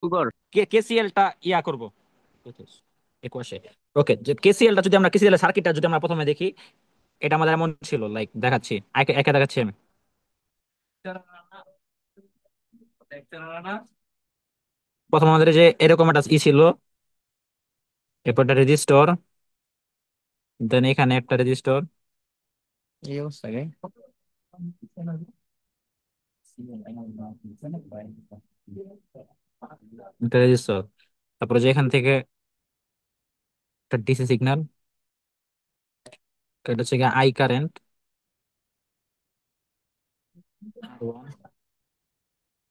উপর। কেসিএলটা ইয়া করব একুশে। ওকে, যে কেসিএলটা যদি আমরা কেসিএল সার্কিটটা যদি আমরা প্রথমে দেখি, এটা আমাদের এমন ছিল, লাইক দেখাচ্ছি, একে একে দেখাচ্ছি আমি। প্রথম আমাদের যে এরকম একটা ই ছিল, এরপর একটা রেজিস্টর, দেন এখানে একটা রেজিস্টর, এই অবস্থা রে। একটা রেজিস্টর, তারপরে যে এখান থেকে একটা ডিসি সিগন্যাল, এটা হচ্ছে I current,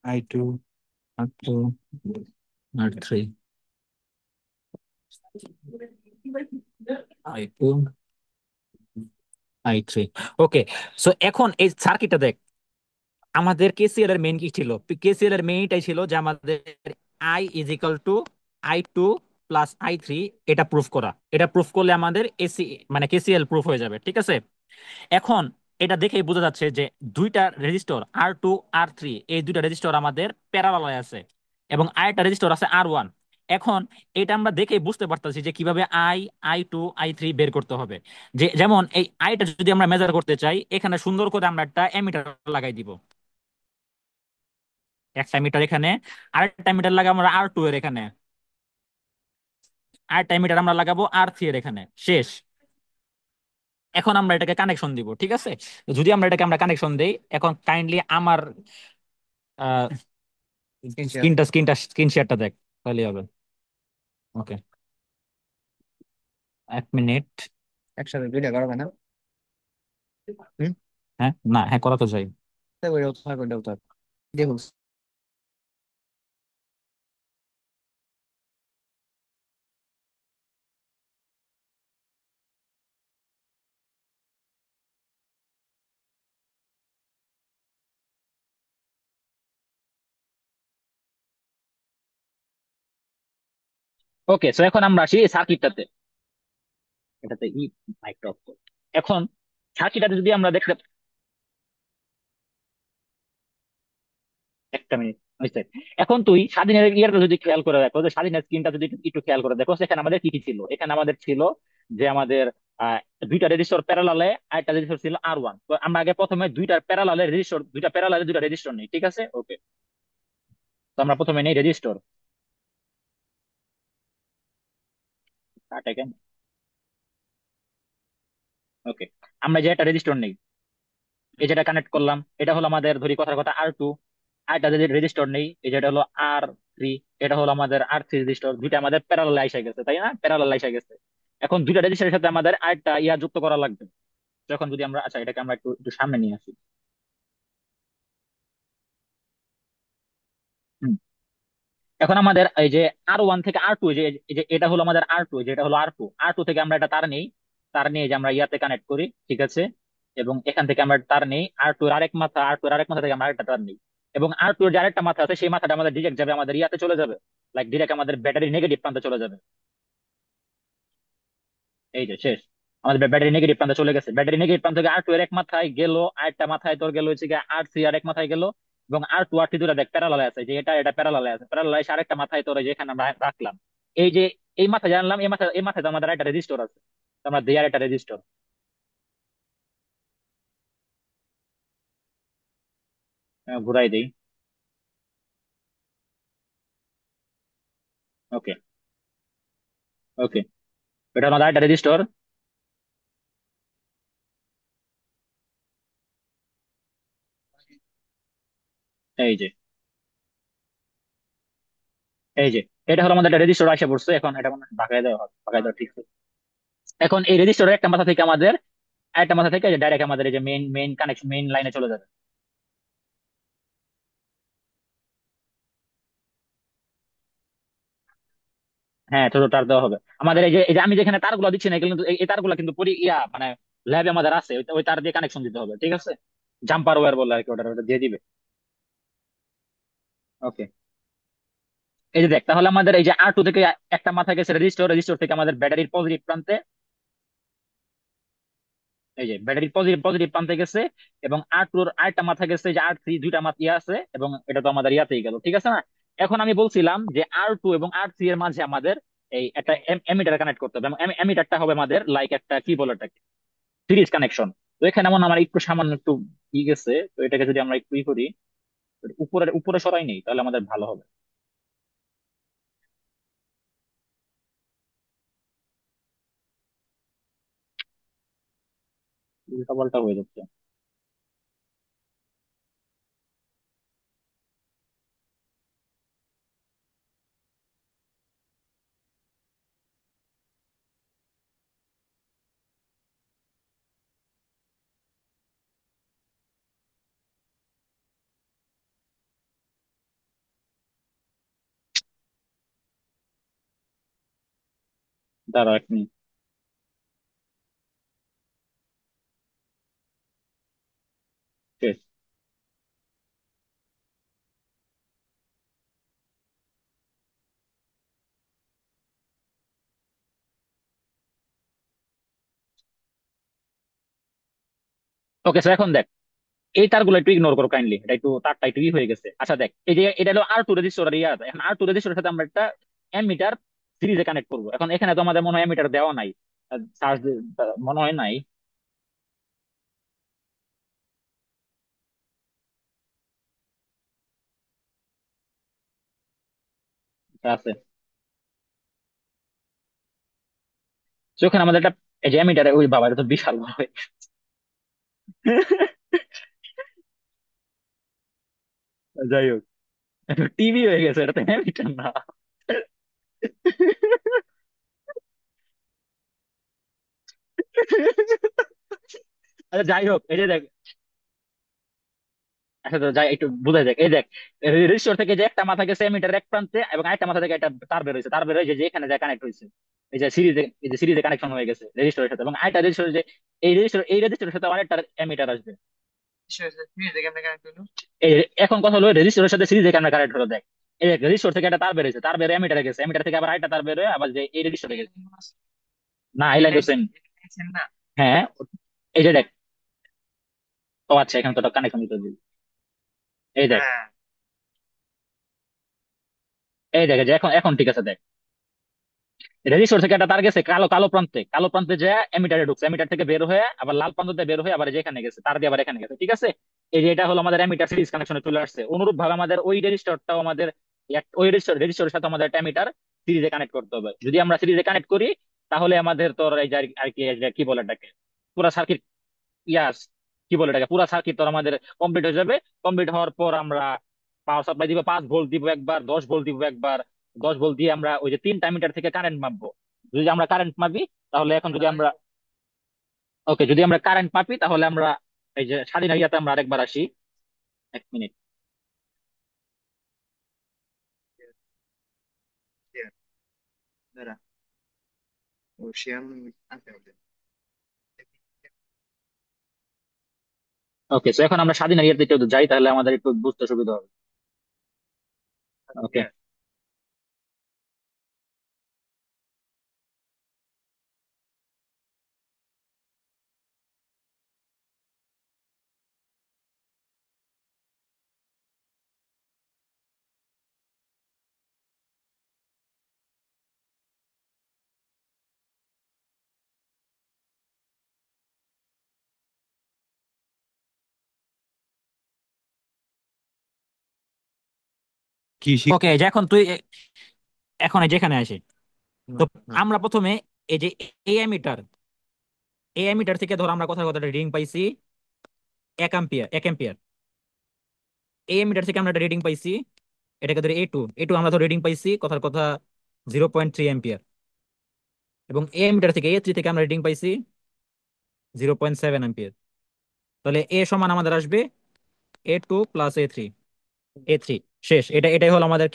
I2, R2, R3, I2, I3। Okay, so এখন এই সার্কিটটা দেখ, আমাদের কেসিএল এর মেইন কি ছিল? কেসিএল এর মেইনটাই ছিল যে আমাদের I is equal to I2 plus I3, এটা প্রুফ করা। এটা প্রুফ করলে আমাদের এসি মানে কেসিএল প্রুফ হয়ে যাবে, ঠিক আছে। এখন এটা দেখেই বোঝা যাচ্ছে যে দুইটা রেজিস্টর R2 R3, এই দুইটা রেজিস্টর আমাদের প্যারালালে আছে, এবং আরেকটা রেজিস্টর আছে R1। এখন এটা আমরা দেখেই বুঝতে পারতেছি যে কিভাবে I2 I3 বের করতে হবে। যে যেমন এই আইটা যদি আমরা মেজার করতে চাই, এখানে সুন্দর করে আমরা একটা এমিটার লাগাই দিব, একটা মিটার এখানে, আরেকটা মিটার লাগাবো আমরা R2 এর এখানে, আরেকটা মিটার আমরা লাগাবো R3 এর এখানে, শেষ। এখন আমরা এটাকে কানেকশন দিব, ঠিক আছে। তো যদি আমরা কানেকশন দেই, এখন কাইন্ডলি আমার স্ক্রিনশট। স্ক্রিন শেয়ারটা দেখ, তাহলে হবে। ওকে, 1 মিনিট। একসাথে দুইটা করা যায় না? হুম। হ্যাঁ, না, হ্যাঁ, করা তো যায়। তাই ওইটাও থাক, ওইটাও থাক। দেখুন। ওকে, সো এখন আমরা আসি সার্কিটটাতে, এটাতে ই মাইক্রো এখন সার্কিটটাতে যদি আমরা দেখতে, একটা মিনিট হয়েছে। এখন তুই স্বাধীনের ইয়ারটা যদি খেয়াল করে দেখো, যে স্বাধীনের স্ক্রিনটা যদি একটু খেয়াল করে দেখো, সেখানে আমাদের কি কি ছিল। এখানে আমাদের ছিল যে আমাদের আহ, দুইটা রেজিস্টর প্যারালালে, আরেকটা রেজিস্টর ছিল R1। তো আমরা আগে প্রথমে দুইটা প্যারালালে দুইটা রেজিস্টর নেই, ঠিক আছে। ওকে, তো আমরা প্রথমে নেই রেজিস্টর। ওকে, আমরা যে একটা রেজিস্টর নেই, এই যেটা কানেক্ট করলাম, এটা হলো আমাদের, ধরি কথার কথা, R2। আরেকটা যদি রেজিস্টর নেই, এই যেটা হলো R3, এটা হলো আমাদের R3 রেজিস্টর। দুইটা আমাদের প্যারালাল আইসা গেছে, তাই না? প্যারালাল আইসা গেছে। এখন দুইটা রেজিস্টারের সাথে আমাদের আরেকটা ইয়া যুক্ত করা লাগবে। যখন যদি আমরা, আচ্ছা, এটাকে আমরা একটু একটু সামনে নিয়ে আসি। হুম। এখন আমাদের এই যে R1 থেকে R2, এই যে এটা হলো আমাদের R2, যেটা হলো R2 থেকে আমরা একটা তার নেই। তার নিয়ে যে আমরা ইয়াতে কানেক্ট করি, ঠিক আছে। এবং এখান থেকে আমরা তার নেই R2 এর আরেক মাথা থেকে আমরা আরেকটা তার নেই। এবং R2 এর যে আরেকটা মাথা আছে, সেই মাথাটা আমাদের ডিরেক্ট যাবে আমাদের ইয়াতে চলে যাবে, লাইক ডিরেক্ট আমাদের ব্যাটারি নেগেটিভ প্রান্তে চলে যাবে। এই যে শেষ, আমাদের ব্যাটারি নেগেটিভ প্রান্তে চলে গেছে। ব্যাটারি নেগেটিভ প্রান্ত থেকে R2 এর এক মাথায় গেল, আরেকটা মাথায় তোর গেল হচ্ছে গিয়ে R3 আর এক মাথায় গেল। এবং R2 R3 দুটা দেখ প্যারালালে আছে, যে এটা প্যারালালে আছে, প্যারালালে এসে আরেকটা মাথায় তোর, এই যে এখানে আমরা রাখলাম। এই যে এই মাথায় জানলাম, এই মাথায় তো আমাদের একটা রেজিস্টর আছে। তো আমরা দেয়ার একটা রেজিস্টর ঘুরাই দিই। ওকে। ওকে, এটা আমাদের একটা রেজিস্টর। এই যে, এই যে, এটা হলো আমাদের একটা রেজিস্টর আসে পড়ছে। এখন এটা মনে হয় ভাগায় দেওয়া হবে, ভাগায় দেওয়া ঠিক আছে। এখন এই রেজিস্টরের একটা মাথা থেকে আমাদের, একটা মাথা থেকে ডাইরেক্ট আমাদের এই যে মেইন মেইন কানেকশন, মেইন লাইনে চলে যাবে। হ্যাঁ, ছোট তার দেওয়া হবে আমাদের। এই যে আমি যেখানে তারগুলো দিচ্ছি না, এগুলো কিন্তু এই তারগুলো কিন্তু মানে ল্যাবে আমাদের আছে, ওই তার দিয়ে কানেকশন দিতে হবে, ঠিক আছে। জাম্পার ওয়্যার বলে আর কি, ওটা ওটা দিয়ে দিবে। ওকে, এই যে দেখ, তাহলে আমাদের এই যে R2 থেকে একটা মাথা গেছে রেজিস্টর, রেজিস্টর থেকে আমাদের ব্যাটারির পজিটিভ প্রান্তে, এই যে ব্যাটারির পজিটিভ পজিটিভ প্রান্তে গেছে। এবং R2 এর আরেকটা মাথা গেছে, যে R3 দুইটা মাথা ইয়ে আছে, এবং এটা তো আমাদের ইয়াতেই গেল, ঠিক আছে না। এখন আমি বলছিলাম যে R2 এবং R3 এর মাঝে আমাদের এই একটা এমিটার কানেক্ট করতে হবে, এবং এমিটারটা হবে আমাদের লাইক একটা কি বলে ওটাকে, সিরিজ কানেকশন। তো এখানে এমন আমার একটু সামান্য একটু ই গেছে, তো এটাকে যদি আমরা একটু ই করি, উপরে উপরে সরাই নেই, তাহলে আমাদের ভালো হবে। উল্টা পাল্টা হয়ে যাচ্ছে। দাঁড়াও 1 মিনিট। ওকে, স্যার এখন দেখ, এই তারগুলো একটু ইগনোর করো কাইন্ডলি, এটা একটু তারটা একটু ই হয়ে গেছে। আচ্ছা দেখ, এই যে এটা হলো R2 রেজিস্টার ইয়া, এখন R2 রেজিস্টারের সাথে আমরা একটা এমিটার সিরিজে কানেক্ট করবো। এখন এখানে তো আমাদের মনে হয় এমিটার দেওয়া নাই, চার্জ মনে হয় নাই। আচ্ছা, আছে। তো ওখানে আমাদের একটা, এই যে এমিটারে, ওই বাবা, এটা তো বিশাল বড় হয়ে গেছে। যাই হোক, টিভি হয়ে গেছে, এটা তো এমিটার না। আচ্ছা যাই হোক, এই যে দেখ, আচ্ছা তো যাই একটু বুঝাই যাক, এই দেখ, রেজিস্টার থেকে যে একটা মাথা গেছে এমিটার এক প্রান্তে, এবং আরেকটা মাথা থেকে একটা তার বের হয়েছে, তার বের হয়েছে যে এখানে যা কানেক্ট হয়েছে, এই যে সিরিজে, এই যে সিরিজে কানেকশন হয়ে গেছে রেজিস্টারের সাথে, এবং আরেকটা রেজিস্টার যে, এই রেজিস্টারের সাথে আরেকটা এমিটার আসবে। এই এখন কথা হলো রেজিস্টারের সাথে সিরিজে কেমন কানেক্ট হলো দেখ, এই দেখ রেজিস্টার থেকে একটা তার বের হয়েছে, তার বের এমিটারে গেছে, এমিটার থেকে আবার আরেকটা তার বের হয়ে আবার যে এই রেজিস্টারে গেছে। না, এই লাইন তো সেম। হ্যাঁ, এই যে দেখ, ও আচ্ছা, এখানে তো কানেকশন দিতে দিবি। এই দেখ, এই দেখ, এই যে এখন এখন ঠিক আছে দেখ, রেজিস্টার থেকে একটা তার গেছে কালো কালো প্রান্তে, কালো প্রান্তে যে এমিটারে ঢুকছে, এমিটার থেকে বের হয়ে আবার লাল প্রান্ততে বের হয়ে আবার এই যে এখানে গেছে, তার দিয়ে আবার এখানে গেছে, ঠিক আছে। এই যে এটা হলো আমাদের এমিটার সিরিজ কানেকশনে চলে আসছে। অনুরূপ ভাবে আমাদের ওই রেজিস্টারটাও আমাদের ওই রেজিস্টারের সাথে আমাদের একটা এমিটার সিরিজে কানেক্ট করতে হবে। যদি আমরা সিরিজে কানেক্ট করি, তাহলে আমাদের তোর এই যে আর কি, এই যে কি বলে এটাকে, পুরা সার্কিট, ইয়াস, কি বলে এটাকে, পুরা সার্কিট তোর আমাদের কমপ্লিট হয়ে যাবে। কমপ্লিট হওয়ার পর আমরা পাওয়ার সাপ্লাই দিব, 5 ভোল্ট দিব একবার, 10 ভোল্ট দিব একবার। 10 ভোল্ট দিয়ে আমরা ওই যে 3টা মিটার থেকে কারেন্ট মাপবো। যদি আমরা কারেন্ট মাপি, তাহলে এখন যদি আমরা, ওকে, যদি আমরা কারেন্ট মাপি তাহলে আমরা এই যে স্বাধীন ইয়াতে আমরা আরেকবার আসি। 1 মিনিট। ওকে, তো এখন আমরা স্বাধীন ইয়াতে একটু যাই, তাহলে আমাদের একটু বুঝতে সুবিধা হবে। ওকে। ওকে, যে এখন তুই এখন এই যেখানে আসি, তো আমরা প্রথমে এই যে এমিটার, এমিটার থেকে ধর আমরা কোথাও কোথাও রিডিং পাইছি 1 এম্পিয়ার, 1 এম্পিয়ার। এমিটার থেকে আমরা একটা রিডিং পাইছি, এটাকে ধরে এ টু আমরা ধর রিডিং পাইছি কথার কথা 0.3 এম্পিয়ার। এবং এমিটার থেকে এ3 থেকে আমরা রিডিং পাইছি 0.7 এম্পিয়ার। তাহলে এ সমান আমাদের আসবে A2 + A3। শেষ, এটাই হলো আমাদের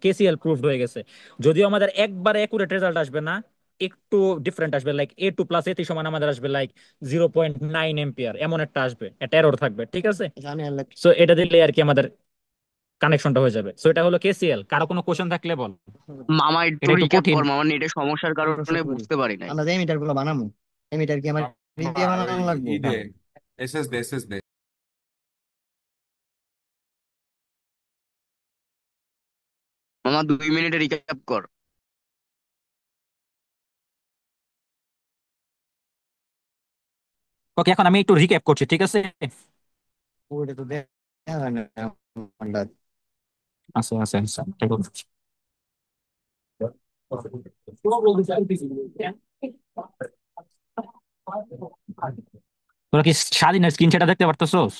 কেসিএল প্রুফড হয়ে গেছে। যদিও আমাদের একবারে একুরেট রেজাল্ট আসবে না, একটু ডিফারেন্ট আসবে, লাইক A2 + A3 সমান আমাদের আসবে লাইক 0.9 এম্পিয়ার, এমন একটা আসবে, একটা এরর থাকবে, ঠিক আছে। সো এটা দিলে আর কি আমাদের কানেকশনটা হয়ে যাবে। সো এটা হলো কেসিএল। কারো কোনো কোশ্চেন থাকলে বল, মামা একটু এটা একটু রিক্যাপ কঠিন। কর মামা, নেটের সমস্যার কারণে বুঝতে পারি নাই। আমরা যে মিটার গুলো বানাবো, এই মিটার কি আমার ফ্রিজ দিয়ে বানানো লাগবে? এস এস দে মামা 2 মিনিটে রিক্যাপ কর। ওকে, এখন আমি একটু রিক্যাপ করছি, ঠিক আছে? ওটা তো দেখা হয় না ফোনটা। আচ্ছা আচ্ছা আচ্ছা, ঠিক আছে। তোরা কি স্বাধীনের স্ক্রিনশটটা দেখতে পারতেছোস?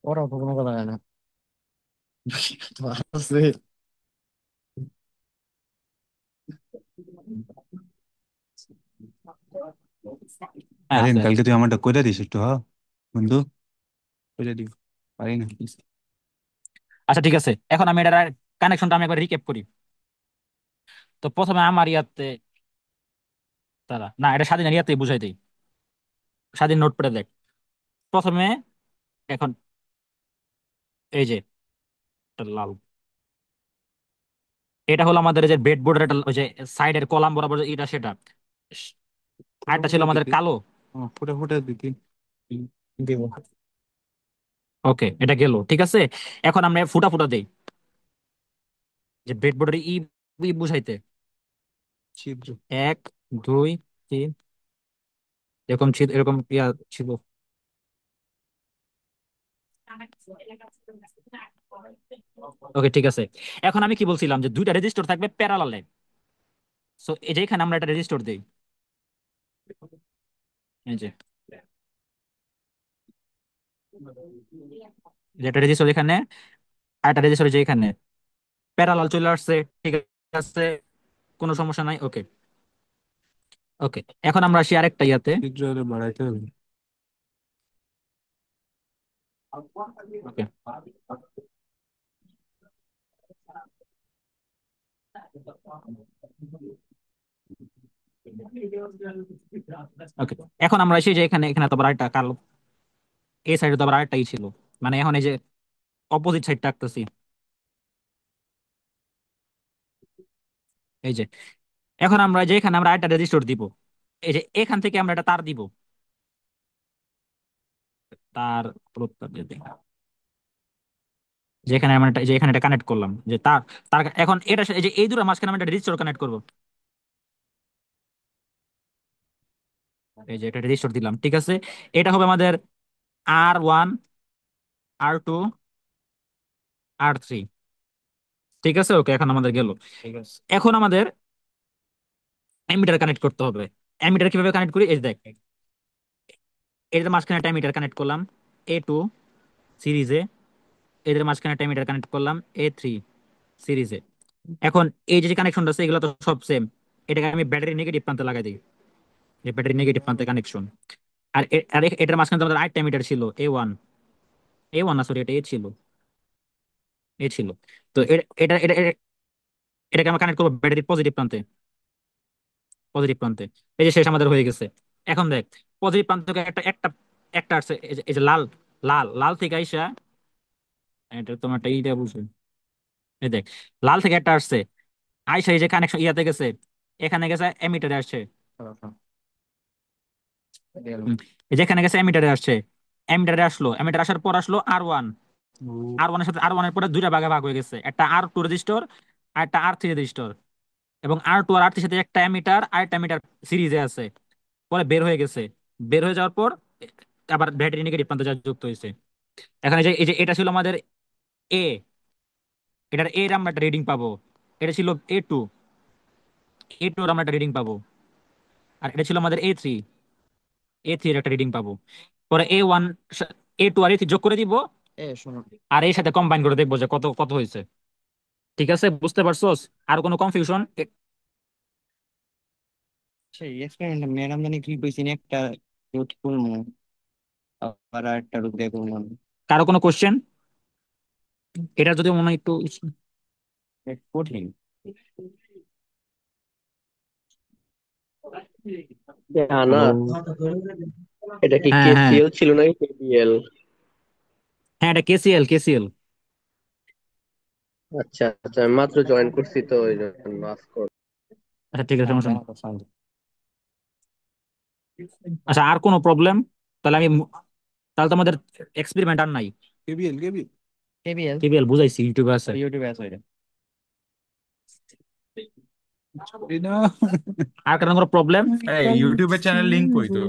ওরা তো কোনো কথা হয় না। তো আছে। হ্যাঁ আরে আছে আছে। কালকে তুই আমারটা কইরা দিস একটু, হ্যাঁ বন্ধু, কইরা দিও। পারি না please। আচ্ছা ঠিক আছে, এখন আমি এটার কানেকশনটা আমি একবার রিক্যাপ করি। তো প্রথমে আমার ইয়াতে, তারা না, এটা স্বাধীনের ইয়াতে বুঝাই দিই। স্বাধীন নোটপ্যাডে দেখ প্রথমে। এখন এই যে এটা লাল, এটা হলো আমাদের এই যে বেড বোর্ডের একটা ওই যে সাইডের কলাম বরাবর যে এটা সেটা। ফুটা আরেকটা ছিল ফুটা আমাদের দিতি, কালো। ফুটা ফুটা দিতি। দিব। ওকে, এটা গেল, ঠিক আছে। এখন আমরা ফুটা ফুটা দেই, যে বেড বোর্ডের ই ই বুঝাইতে। ছিদ্র। 1 2 3, এরকম ছিল, এরকম ইয়া ছিল। ওকে ঠিক আছে। এখন আমি কি বলছিলাম, যে দুইটা রেজিস্টার থাকবে প্যারালালে। সো এই যে এখানে আমরা একটা রেজিস্টার দেই, এই যে একটা রেজিস্টার এখানে, আর একটা রেজিস্টার যে এখানে প্যারালাল চলে আসছে, ঠিক আছে, কোনো সমস্যা নাই। ওকে ওকে, এখন আমরা আসি আরেকটা ইয়াতে। ছিদ্র আরে বাড়াইতে হবে। ওকে ওকে, এখন আমরা আসি যে এখানে, এখানে তো আবার আরেকটা কালো, এই সাইডে তো আবার আরেকটাই ছিল, মানে এখন এই যে অপোজিট সাইডটা আঁকতেছি, এই যে। এখন আমরা যে এখানে আমরা আরেকটা রেজিস্টার দিব, এই যে এখান থেকে আমরা একটা তার দিব, তার প্রত্যেক যেখানে আমরা যে এখানে এটা কানেক্ট করলাম, যে তার, তার এখন এটা এই যে এই দুটো মাঝখানে আমরা একটা রেজিস্টার কানেক্ট করব। এই যে এটা রেজিস্টার দিলাম, ঠিক আছে। এটা হবে আমাদের R1, R2, R3, ঠিক আছে। ওকে, এখন আমাদের গেল। ঠিক আছে। এখন আমাদের অ্যামিটার কানেক্ট করতে হবে। অ্যামিটার কিভাবে কানেক্ট করি, এই যে দেখ, এদের মাঝখানে একটা অ্যামিটার কানেক্ট করলাম A2 সিরিজে, এদের মাঝখানে একটা অ্যামিটার কানেক্ট করলাম A3 সিরিজে। এখন এই যে কানেকশনটা আছে এগুলো তো সব সেম, এটাকে আমি ব্যাটারি নেগেটিভ প্রান্তে লাগাই দিই, যে ব্যাটারি নেগেটিভ প্রান্তে কানেকশন। আর এটার মাঝখানে তো আমাদের আরেকটা মিটার ছিল A1, A1 না সরি, এটা এ ছিল, এ ছিল। তো এটা এটা এটা- এটাকে আমরা কানেক্ট করবো ব্যাটারির পজিটিভ প্রান্তে, পজিটিভ প্রান্তে। এই যে শেষ আমাদের হয়ে গেছে। এখন দেখ, পজিটিভ প্রান্ত থেকে একটা একটা একটা আসছে, এই যে লাল, লাল লাল থেকে আইসা, এটা তোমার একটা এইটা বুঝবে, এই দেখ, লাল থেকে একটা আসছে, আইসা এই যে কানেকশন ইয়াতে গেছে, এখানে গেছে এমিটারে আসছে। গেল। এই যেখানে গেছে এমিটারে আসছে, এমিটারে আসলো, এমিটার আসার পর আসলো R1, ও, আর ওয়ানের সাথে আর ওয়ানের পরে দুইটা ভাগে ভাগ হয়ে গেছে, একটা R2 রেজিস্টার আর একটা R3 রেজিস্টার। এবং R2 আর R3 সাথে একটা অ্যামিটার আর একটা অ্যামিটার সিরিজে আছে, পরে বের হয়ে গেছে। বের হয়ে যাওয়ার পর আবার ব্যাটারি নেগেটিভ প্রান্ত যা যুক্ত হয়েছে। এখন এই যে এটা ছিল আমাদের এ, এটার এর আমরা একটা রিডিং পাবো। এটা ছিল A2, A2 এর আমরা একটা রিডিং পাবো। আর এটা ছিল আমাদের A3, A3 এর একটা রিডিং পাবো। পরে A1, A2 আর A3 যোগ করে দিব, শোনো। আর এর সাথে কম্বাইন করে দেখবো যে কত কত হয়েছে। ঠিক আছে, বুঝতে পারছোস? আর কোনো কনফিউশন? সেই এক্সপেরিমেন্ট ম্যাডাম জানি কি কইছিনি একটা রুট করবো, আবার একটা রুট দিয়ে করবো। কারো কোনো কোশ্চেন? এটা যদি মনে হয় একটু কঠিন। না, হ্যালো। এটা কি হ্যাঁ হ্যাঁ কেসিএল ছিল নাকি কেবিএল? হ্যাঁ, এটা কেসিএল, কেসিএল। আচ্ছা আচ্ছা, আমি মাত্র জয়েন করছি তো ওই জন্য মাফ করো। আচ্ছা ঠিক আছে, হ্যাঁ সমস্যা নেই। জানা তো সাউন্ড। আচ্ছা, আর কোনো প্রবলেম? তাহলে আমি তাহলে তো আমাদের এক্সপেরিমেন্ট আর নাই। KBL KBL. কেবিএল কেবিএল বুঝাইছি, ইউটিউবে আছে। ইউটিউবে আছে ওইটা। এই না আর কারণ কোনো প্রবলেম? এই ইউটিউবের চ্যানেল লিংক কই তোর?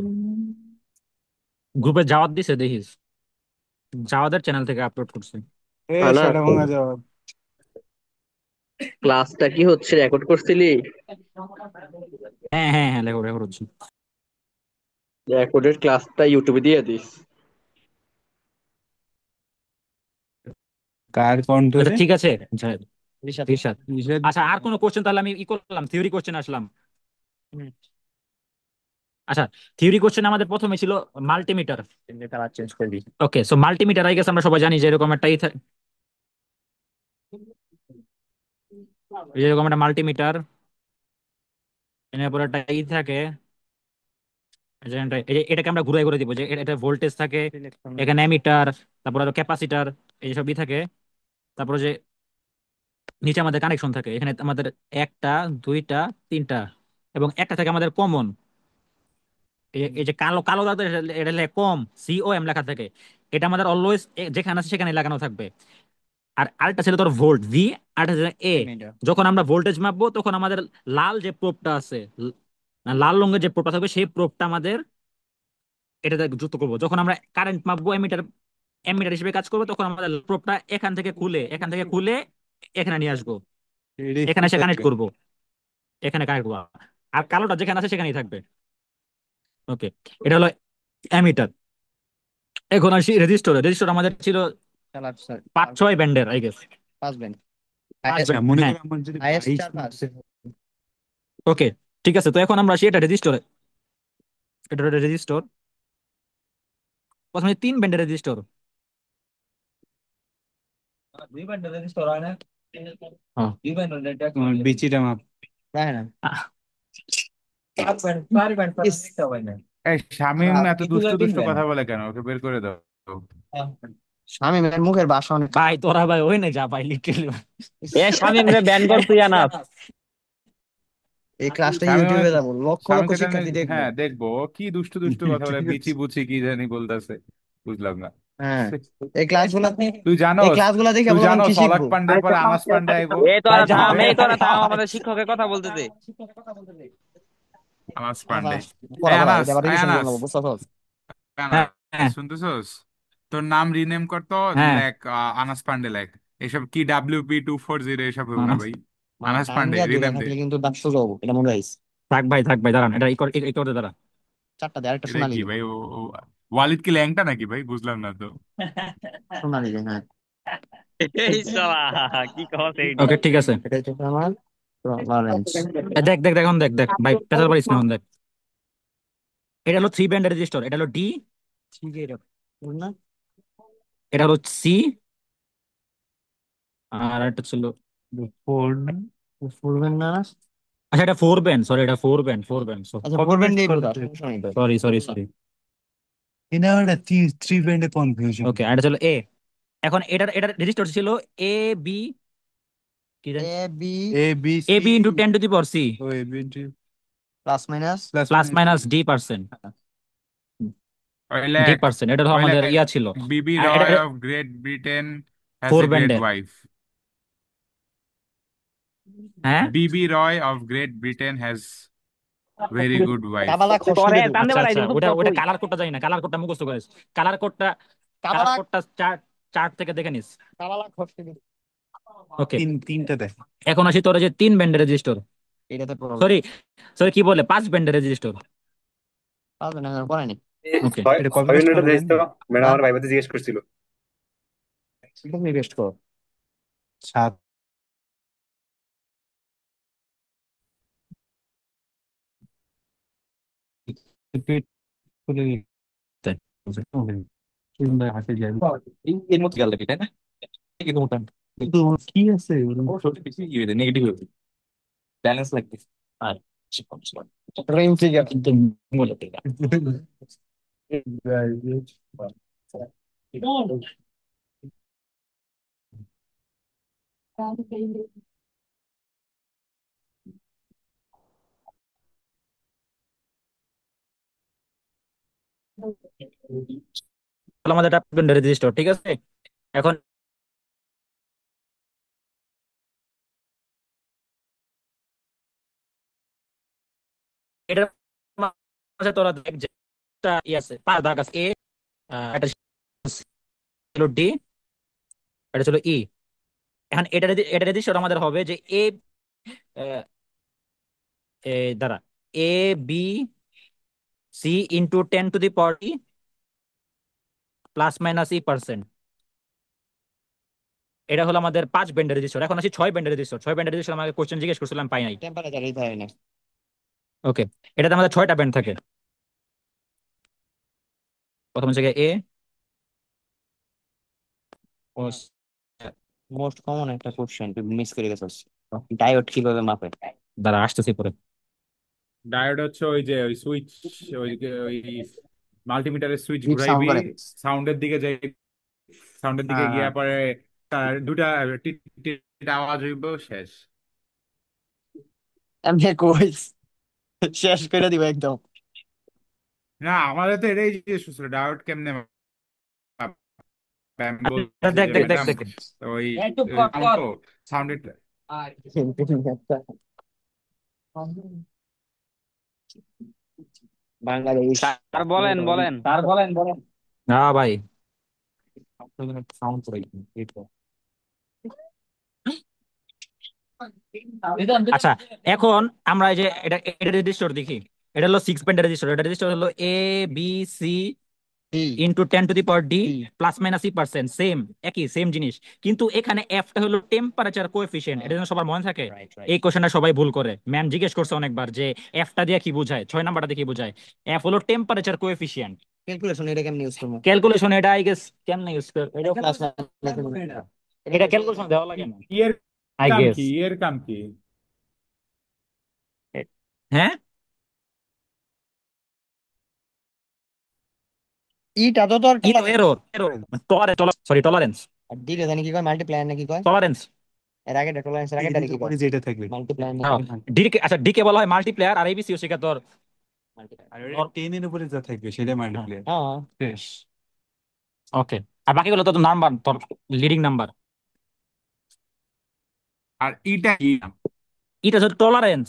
গ্রুপে যাওয়াত দিছে দেখিস, জাওয়াদের চ্যানেল থেকে আপলোড করছে। এ আনাস, সেটা ভাঙা যাওয়া। ক্লাসটা কি হচ্ছে, রেকর্ড করছিলি? হ্যাঁ হ্যাঁ হ্যাঁ, লেখো লেখো হচ্ছে। রেকর্ডের ক্লাসটা ইউটিউবে দিয়ে দিস। কার কণ্ঠ আচ্ছা রে? ঠিক আছে। আচ্ছা, রিশাদ। ইরশাদ। নিষেধ। আচ্ছা আর কোনো কোশ্চেন তাহলে আমি করলাম, থিওরি কোশ্চেন আসলাম। হুম, আচ্ছা, থিওরি কোশ্চেন আমাদের প্রথমে ছিল মাল্টিমিটার। কালার চেঞ্জ করবি। ওকে, সো মাল্টিমিটার আই গেছে আমরা সবাই জানি যে এরকম একটা এরকম একটা মাল্টিমিটার, এর পর একটা থাকে, এটাকে আমরা ঘুরাই করে দিব যে এটা ভোল্টেজ থাকে, এখানে অ্যামিটার, তারপর আরো ক্যাপাসিটার, এই সবই থাকে। তারপরে যে নিচে আমাদের কানেকশন থাকে, এখানে আমাদের একটা, দুইটা, তিনটা, এবং একটা থাকে আমাদের কমন। এই যে কালো কালো দাঁতে এটা লেখা কম, COM লেখা থাকে, এটা আমাদের অলওয়েজ যেখানে আছে সেখানে লাগানো থাকবে। আর আরেকটা ছিল তোর ভোল্ট ভি, আরেকটা ছিল এ। মিটার। যখন আমরা ভোল্টেজ মাপবো তখন আমাদের লাল যে প্রোবটা আছে, লাল রঙের যে প্রোবটা থাকবে সেই প্রোবটা আমাদের এটাতে যুক্ত করবো। যখন আমরা কারেন্ট মাপবো এমিটার, এমিটার হিসেবে কাজ করবে, তখন আমাদের প্রোবটা এখান থেকে খুলে এখানে নিয়ে আসবো, এখানে এসে কানেক্ট করবো, এখানে কানেক্ট করবো। আর কালোটা যেখানে আছে সেখানেই থাকবে। ওকে, এটা হলো অ্যামিটার। এখন আসি রেজিস্টর। রেজিস্টর আমাদের ছিল কালার 5-6 ব্যান্ডের আই গেস। 5 ব্যান্ড। পাঁচ আচ্ছা ব্যান্ড মনে হ্যাঁ। কর আমার যদি হাইয়েস্ট 22 4 5। ওকে ঠিক আছে, তো এখন আমরা আসি এটা রেজিস্টরে। এটা রেজিস্টর, প্রথমে 3 ব্যান্ডের রেজিস্টর। হ্যাঁ। বিচিটা মাপ। তাই না? আহ, ইস, এই শামিম এত দুষ্ট দুষ্ট 3 ব্যান্ড। কথা বলে কেন? ওকে বের করে দাও। শামীমের মুখের ভাষা অনেক ভাই খারাপ। তোরা ভাই ওই না যা ভাই লিটারালি। ইস, এ শামিম রে ব্যান করছি আনাস। এই ক্লাসটা শামিম ইউটিউবে যাবো, লক্ষ লক্ষ শামিমকে তো আমি শিক্ষার্থী দেখবো। হ্যাঁ দেখবো, ও কি দুষ্টু দুষ্টু কথা বলে, ঠিক বিচি আছে। বুচি কি জানি বলতেছে, বুঝলাম না। হ্যাঁ, এই ক্লাসগুলা তুই এই জানোস, ক্লাসগুলা দেখে তুই বললাম কি জানোস অলাক শিখবো। পান্ডের পরে আনাস পান্ডে আইবো। এই ভাই তোরা যাও থাম, এই ভাই তোরা থাম, যাও। আমাদের শিক্ষকের কথা বলতে দে। আনাস পান্ডে। এই পড়া পড়া, আনাস, এটা আবার এই রিভিশন আনাস, করবো, বুঝছো? হ্যাঁ আনাস হ্যাঁ শুনতেছস? তোর নাম রিনেম করতো, হ্যাঁ। লেখ আনাস পান্ডে লেখ। এসব কি WP240 এসব হোক না আনাস, ভাই। মানে আনাস টাইম পান্ডে দিয়া দূরে রিনেম দে। থাকলে কিন্তু দাঁত সোজা হবো, এটা মনে রাখিস। থাক ভাই দাঁড়ান, এই করতে দাঁড়া। 4টা দে, আরেকটা এটা সোনালি কি দে। ভাই, ওয়ালিদ কি ল্যাংটা নাকি ভাই? বুঝলাম না তো। সোনালি দে, হ্যাঁ। এই শালা কি কস এইডি? ওকে ঠিক আছে। এটা হচ্ছে আমার টলারেন্স। দেখ দেখ দেখ, এখন দেখ দেখ ভাই, পেছাল পারিস না, এখন দেখ। এটা হলো 3 ব্যান্ডের রেজিস্টর, এটা হলো ডি, ঠিক আছে, না? এটা হলো সি, আর একটা ছিল, ফোর। ফুলবেন না? আচ্ছা এটা 4 ব্যান্ড, সরি এটা 4 ব্যান্ড, 4 ব্যান্ড। আচ্ছা, কপি করবেন পেস্ট দিয়ে করতে বুঝা, তুই। সমস্যা নেই তো। Sorry sorry sorry. এটা একটা থ্রি ব্যান্ডে কনফিউশন। ওকে, আর এটা ছিল এ। এখন এটার রেজিস্টর ছিল এ বি, কি জানি, A B A B A C. B into 10⁻⁶, ও A B plus minus. Plus plus minus. Minus D%। ওই ডি লেখ, পার্সেন্ট, এটা হলো ওই আমাদের লেখ, ইয়া ছিল। বিবি আর এটা Roy of Great Britain has four a great ব্যান্ডের। ওয়াইফ। হ্যাঁ বিবি Roy of Great Britain has very good wife. কাবালা তোরে খসিরে দেবো। টান দে আচ্ছা বাড়াই আচ্ছা, দিম, চুপ ওটা কর ওটা তুই। কালার কোডটা জানি না, কালার কোডটা মুখস্থ করিস। কালার কোডটা, কালার কাবালা কোডটা চার্ট, চার্ট থেকে দেখে নিস। কাবালা খসিরে দেবো। ওকে, তিনটা দেখ। এখন আসি তোর যে 3 ব্যান্ডের রেজিস্টর, এটাতে প্রবলেম। সরি সরি কি বলে 5 ব্যান্ডের রেজিস্টর। পারবে না, পড়ায়নি। ওকে, এটা কপি পেস্ট করা যায় না? হ্যাঁ, তুমি বেস্ট করো। 7। খুলে হাতে যাবে। এর মধ্যে গেল তাই না? কিন্তু মোটামুটি কিন্তু কি আছে সত্যি বেশি ইয়ে নেগেটিভ হবে, ব্যালেন্স লাগতেছে। আর রেঞ্জ ফিগার। কিন্তু মূলত এটা তাহলে আমাদের এটা ব্যান্ডের রেজিস্টর, ঠিক আছে। এখন এটার মাঝে তোরা দেখ যে একটা ই আছে, পাঁচ দাগ আছে, এ, এটা ছিল ডি, এটা ছিল ই। এখন এটা রেজিস্টার আমাদের হবে যে এ, দ্বারা A B C into 10⁻⁻⁻ plus minus ই%। এটা হলো আমাদের 5 ব্যান্ডের রেজিস্টার। এখন আসি 6 ব্যান্ডের রেজিস্টার। 6 ব্যান্ডের রেজিস্টার আমাকে কোশ্চেন জিজ্ঞেস করছিলাম, পাই নাই। টেম্পারেচার এই ধরে না। ওকে, এটাতে আমাদের 6টা ব্যান্ড থাকে। প্রথম হচ্ছে এ, মোস্ট কমন একটা কোশ্চেন তুই মিস করে গেছিস, ডায়োড কিভাবে মাপে? দ্বারা আসতেছি পরে। ডায়োড হচ্ছে ওই যে ওই সুইচ, ওই ওই মাল্টিমিটারের সুইচ ডিপ সাউন্ড ঘুরাইবি, করে। সাউন্ডের দিকে যাই, সাউন্ডের দিকে হ্যাঁ গিয়া হ্যাঁ। পরে তার দুটা টিট টিট আওয়াজ হইব, শেষ। এমনি কইস শেষ করে দিব একদম। না, আমাদের তো এটাই জিজ্ঞেস করছিল ডায়োড কেমনে মাপে। আমি আচ্ছা, বলছি দেখ যে দেখ দেখ ম্যাডাম দেখ ওই সাউন্ড তো সাউন্ডের। বাংলাদেশ। স্যার বলেন বলেন। না ভাই, সাউন্ড করে আচ্ছা এখন আমরা এই যে এটা রেজিস্টার দেখি। এটা হলো 6 ব্যান্ডের রেজিস্টার। এটা রেজিস্টার হলো A B C into 10⁻⁷ plus minus ই%, সেম, একই সেম জিনিস। কিন্তু এখানে এফটা হলো টেম্পারেচার কোএফিসিয়েন্ট। এটা যেন সবার মনে থাকে। এই কোশ্চেনটা সবাই ভুল করে, ম্যাম জিজ্ঞেস করছে অনেকবার যে এফটা দিয়ে কি বোঝায়, 6 নাম্বারটা দিয়ে কি বোঝায়। এফ হলো টেম্পারেচার কোএফিসিয়েন্ট। ক্যালকুলেশন এটা কেমনে ইউজ করব? ক্যালকুলেশন এটা আই গেস কেমনে ইউজ করে, এটা ক্লাস এটা ক্যালকুলেশন দেওয়া লাগে না ইয়ের আই কাম গেস। কি, ইয়ের কাম কি? হ্যাঁ, ইটা তো তোর error error tolerance, sorry tolerance, আর দিলে জানি কি কয়, মাল্টিপ্লায়ার নাকি কয়? টলারেন্স। এর আগে টলারেন্স এর আগে এর কি কয়? উপরে যেটা থাকবে মাল্টিপ্লায়ার হ্যাঁ, নাকি ডিকে, আচ্ছা ডিকে বলা হয় মাল্টিপ্লেয়ার, আর এবিসি হচ্ছে গিয়ে তোর আর ওটা 10 এর উপরে যা থাকবে সেটা মাল্টিপ্লাই হ্যাঁ। শেষ। ওকে। আর বাকিগুলো তো নাম্বার, তোর লিডিং নাম্বার। আর ইটা কি? এটা হচ্ছে টলারেন্স,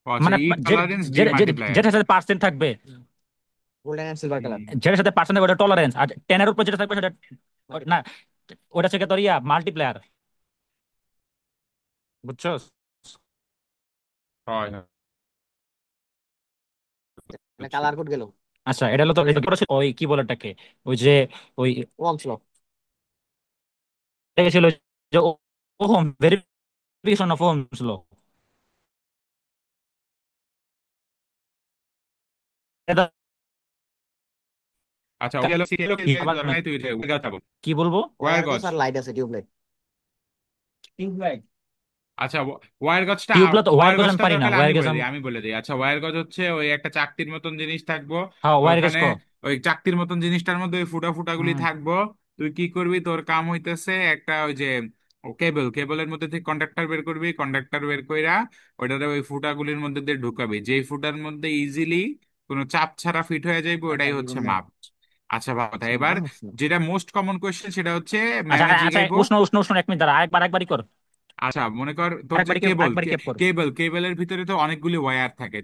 ও আচ্ছা, মানে ই টলারেন্স ডি মাল্টিপ্লায়ার। যেটার সাথে পার্সেন্ট থাকবে, গোল্ডেন এন্ড সিলভার কালার। যেটার সাথে পার্সেন্ট থাকবে ওটা টলারেন্স। আর 10 এর উপর যেটা থাকবে সেটা না, ওটা হচ্ছে গিয়ে তোর মাল্টিপ্লেয়ার, বুঝছস? হয় হয়। কালার কোড গেল। আচ্ছা, এটা হলো তো ওই কি বলে এটাকে, ওই যে ওই ওহমস ল। এটা ছিল যে ohm, verification of Ohm's law. এটা আচ্ছা, ওকে হলো সিরিয়াল কি আবার নাই, তুই এটা ওকে যাবো কি বলবো? ওয়্যার ওয়্যার গজ। গজ আর লাইট আছে, টিউবলাইট। আচ্ছা, ওয়্যার গজটা, টিউবলা তো ওয়্যার ওয়্যার গজ আমি গজটা পারি না, দরকার ওয়্যার আমি গজ বলে আমি, দিই, আমি বলে দিই। আচ্ছা, ওয়্যার গজ হচ্ছে ওই একটা চাকতির মতন জিনিস থাকবো, হ্যাঁ ওয়্যার গজ ওইখানে কো। ওই চাকতির মতন জিনিসটার মধ্যে ওই ফুটা ফুটা গুলি হুম, থাকবো। তুই কি করবি, তোর কাম হইতেছে একটা ওই যে কেবলের মধ্যে থেকে কন্ডাক্টর বের করবি, কন্ডাক্টর বের কইরা ওইটাতে ওই ফুটাগুলির মধ্যে দিয়ে ঢুকাবি, যেই ফুটার মধ্যে ইজিলি কোনো চাপ ছাড়া ফিট হয়ে যাইবে, ওটাই হচ্ছে মাপ। আচ্ছা কথা, এবার যেটা মোস্ট কমন কোয়েশ্চেন সেটা হচ্ছে আচ্ছা ম্যামে আচ্ছা, জিগাইবো। উষ্ণ উষ্ণ উষ্ণ, 1 মিনিট দাঁড়া, আরেকবারই কর, আচ্ছা, মনে কর তোর যে আরেকবারই কেপ কর। কেবলের ভিতরে তো অনেকগুলি ওয়্যার থাকে।